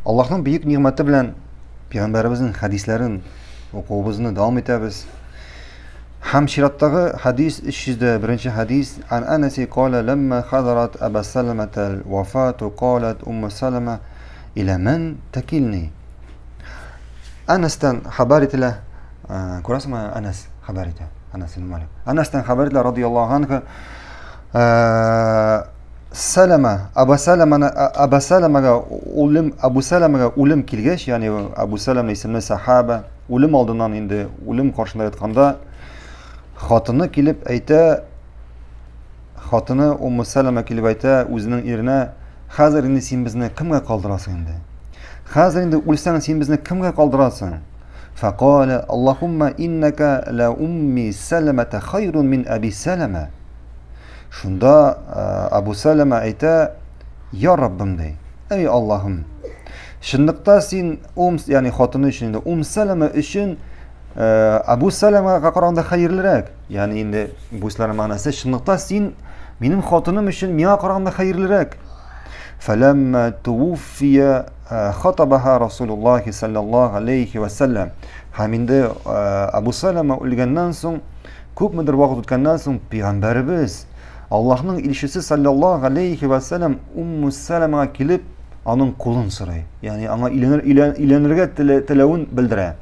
Allah'ın büyük nimeti bilen Peygamberimizin hadislerin okuyubuzni devam etemiz. Hem şirattagi hadis 301 hadis an Anasi qala lamma hadarat Aba Salama'al vafatu qalat Ummu Salama ila men takilni. Anas'tan haber ettiler. Kurasma Anas haber etti. Anas bin Malik. Anas'tan haber ettiler radıyallahu anh. Salama, Abu Salama'ga ölüm kilgeç, yani Abu Salama isimli sahabe ölüm aldığından indi, ölüm karşında yatkanda xatını kilip ayta, xatını Ummu Salama kilip ayta özünün yerine hazır indi sen bizni kimga kaldırasın indi. Hazır indi ölsen sen bizni kimga kaldırasın. Faqala Allahumma innaka la ummi Salamata hayrun min Abi Salama. Şunda Abu Salama ayta, ya Rabbim dey, ey Allah'ım, şındıkta sen yani xatını için, Salama için Abu Salama'ga qaraganda hayırlırak, yani indi bu sözlerin manası, şındıkta sen benim xatınım için mena qaraganda hayırlırak. Falamma tuwfiya khatabaha Rasulullah sallallahu aleyhi ve sellem. Haminde Abu Salama ölgenden soň, köpmüdür vaqt ötkenden soň Peygamberimiz Allah'ın ilişkisi sallallahu aleyhi ve sellem Ummu Salama'ga kilip onun kulun sırayı. Yani ona ilenirge televun bildire.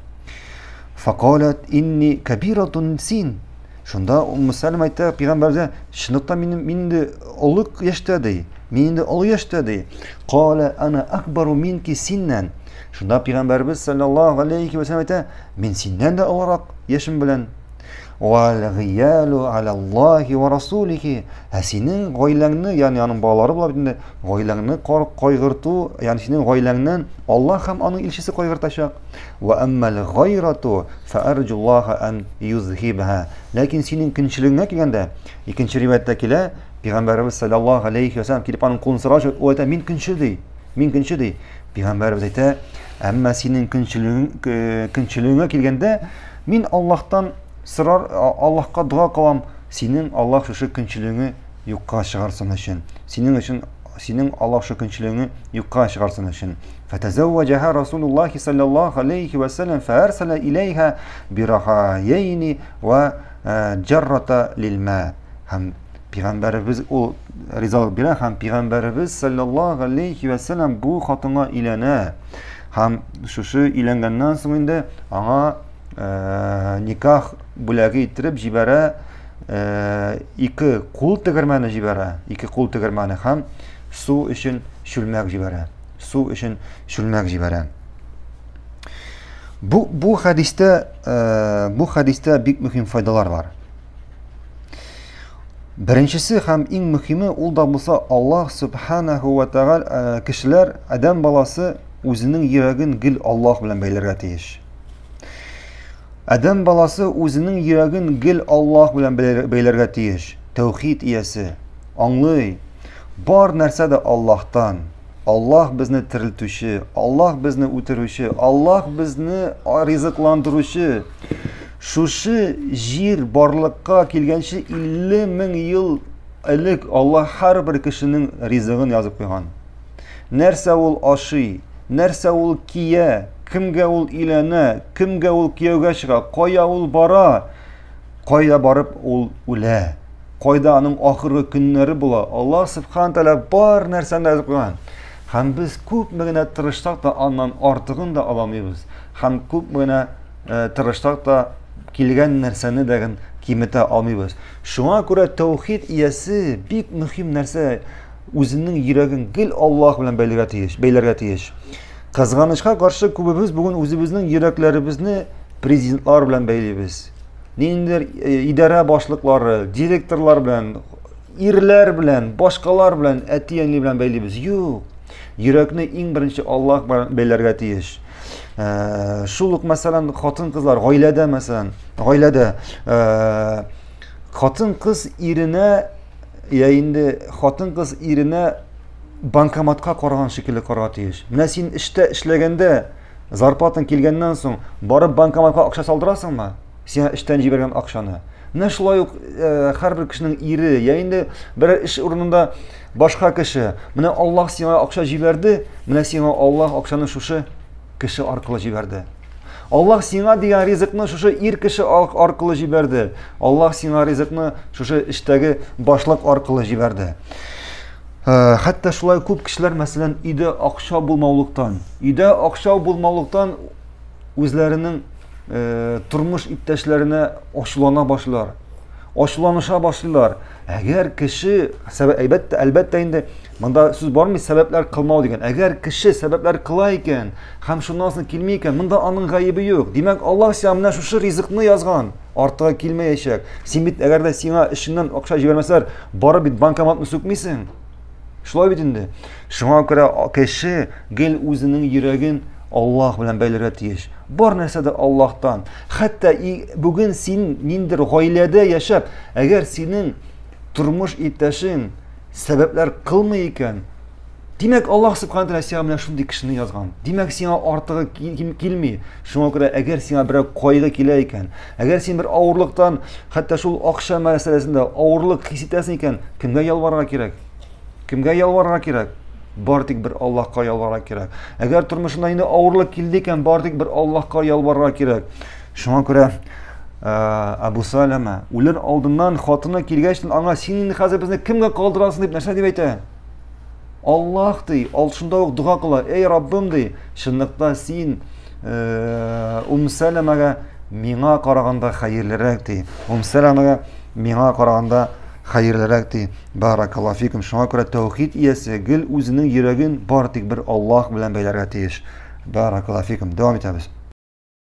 Faqalat inni kabiratun sin. Şunda Ummu Salama ayta Peygamberimize şındıkta minde oluk yaşta dey. Minde olu yaşta dey. Qala ana akbaru minki sinnen. Şunda Peygamberimiz sallallahu aleyhi ve sellem ayta min sinnen de olarak yaşım bilen وَالْغِيَالُ عَلَى اللّٰهِ وَرَسُولِهِ. Senin gaylangni, yani onun bağları bulabilir. Gaylangni kaygırtu, yani senin gaylangdan Allah hem onun ilişkisi kaygırtaşak. وَأَمَّا الْغَيْرَةُ فَأَرْجُ اللّٰهَ أَنْ يُذْهِبَهَا. Lakin senin kinçiliğine gelgende, ikinci rivayettekiler Peygamberimiz sallallahu aleyhi ve sellem kilip onun kulunu sıraç, o ayta min kinçil dey, min kinçil dey. Peygamberimiz ayta, ama senin kinçiliğine gelgende min Allah'tan sırar, Allah'a dua kılam, senin Allah şu kinçiliğini yukka çıkarsın için. Senin Allah şu kinçiliğini yukka çıkarsın için. Fetezevvecaha Resulullah sallallahu aleyhi ve sellem feersele ileyha birahayeyni ve cerrata lilma. Hem Peygamberimiz o rizalık bilen, hem Peygamberimiz sallallahu aleyhi ve sellem bu hatına ilene, hem şu ilengenden sonra ona nikah bulağı ittirip jibara iki kul tigirmani jibara, iki kul tigirmani hem su için şülmek jibara, su için şülmek jibara. Bu hadiste büyük mühim faydalar var. Birincisi hem en mühimi ol da bulsa Allah subhanahu ve teala kişiler adam balası özünün yüreğin gil Allah bilen beylerge teyiş. Adam balası özünün yüreğin gil Allah bilen beylerge teyiş. Tevhid iyesi, anlay, bar nerse de Allah'tan. Allah bizni tiriltüşü, Allah bizni utirüşü, Allah bizni rızıklandırışı. Şuşu jir barlıkka kelgençi 50 min yıl ilik Allah her bir kişinin rızığını yazıp koygan. Nerse ol aşı, nerse ol kiye, kimge ol ilene, kimge ol kiyevge çıka, koya ol bara, koyda barıp ol ule, koyda onun ahırı günleri bula. Allah subhanahu teala bar nersende yazıp koygan. Hem biz köp mene tırıştak da ondan artığını da alamıyoruz. Hem köp mene tırıştak da kilgen nerseni degen kimete almıyoruz. Şuna göre tevhid iyesi büyük mühim nerse özünün yüreğin gil Allah bilen beylerge teyiş. Kızganışka karşı kubimiz bugün özümüzün yüreklerimizni prezidentlar bilen beyliyiz. Neyindir idare başlıkları, direktörler bilen, irler bilen, başkalar bilen, etiyenli bilen beyliyiz. Yok. Yürekni en birinci Allah beylerge teyiş. Şuluk mesela katın kızlar gailede mesela gailede katın kız irine yayında katın kız irine bankamatka koran şekilde koratıyız. Mine sen işte işlegende zarpatın kelgenden soň barıp bankamatka akşa saldırasın mı? Sen işten jibergen akşanı. Менә шулай ук һәрбер кешенең ире, я инде бер эш урынында башка кеше, менә Аллаһ сиңа акча җибәрде, менә сиңа Аллаһ акчаны шушы кеше аркылы җибәрде. Аллаһ сиңа дигән ризыкны шушы ир кеше аркылы җибәрде. Аллаһ сиңа ризыкны шушы эштәге башлык аркылы җибәрде. Хәтта шулай күп кешеләр, мәсәлән, өйдә акча булмаулыктан үзләренең тормыш иптәшләренә ачулана башлар. Ачуланыша башлыйлар. Әгәр кеше әлбәттә инде монда сүз бармый сәбәпләр кылмау дигән. Әгәр кеше сәбәпләр кыла икән, һәм шуннан соң килми икән, монда аның гаебе юк. Димәк, Аллаһ сиңа менә шушы ризыкны язган, артыгы килмәячәк. Син бит әгәр дә сиңа эшеннән акча җибәрмәсәләр, барып бит банкоматны сүкмисең. Шулай бит инде. Шуңа күрә кеше гел үзенең йөрәген Аллаһ белән бәйләргә тиеш. Бар нәрсә дә Аллаһтан. Хәтта бүген син ниндер гаиләдә яшәп, әгәр синең тормыш иптәшең сәбәпләр кылмый икән, димәк Аллаһ Субхану ва Тааля сиңа менә шундый кешене язган. Димәк сиңа артыгы килми. Шуңа күрә әгәр сиңа берәр кайгы килә икән, әгәр син бер авырлыктан, хәтта шул акча мәсьәләсендә авырлык хис итәсең икән, кемгә ялварырга кирәк? Кемгә ялварырга кирәк? Бар тик бер Аллаһка ялварырга кирәк. Әгәр тормышында инде авырлык килде икән, бар тик бер Аллаһка ялварырга кирәк. Шуңа күрә Абу Салама үлер алдыннан хатыны килгәч, аңа син инде хәзер безне кемгә калдырасың дип нәрсә дип әйтә? Аллаһ ди, шунда ук дуга кыла, эй Раббым ди, чынлыкта син Саламага миңа караганда хәерлерәк ди. Саламага миңа караганда хәерлерәк ди. Баракаллаһу фикум. Шуңа күрә тәүхид иясе гел үзенең йөрәген бар тик бер Аллаһ белән бәйләргә тиеш. Баракаллаһу фикум. Дәвам итәбез.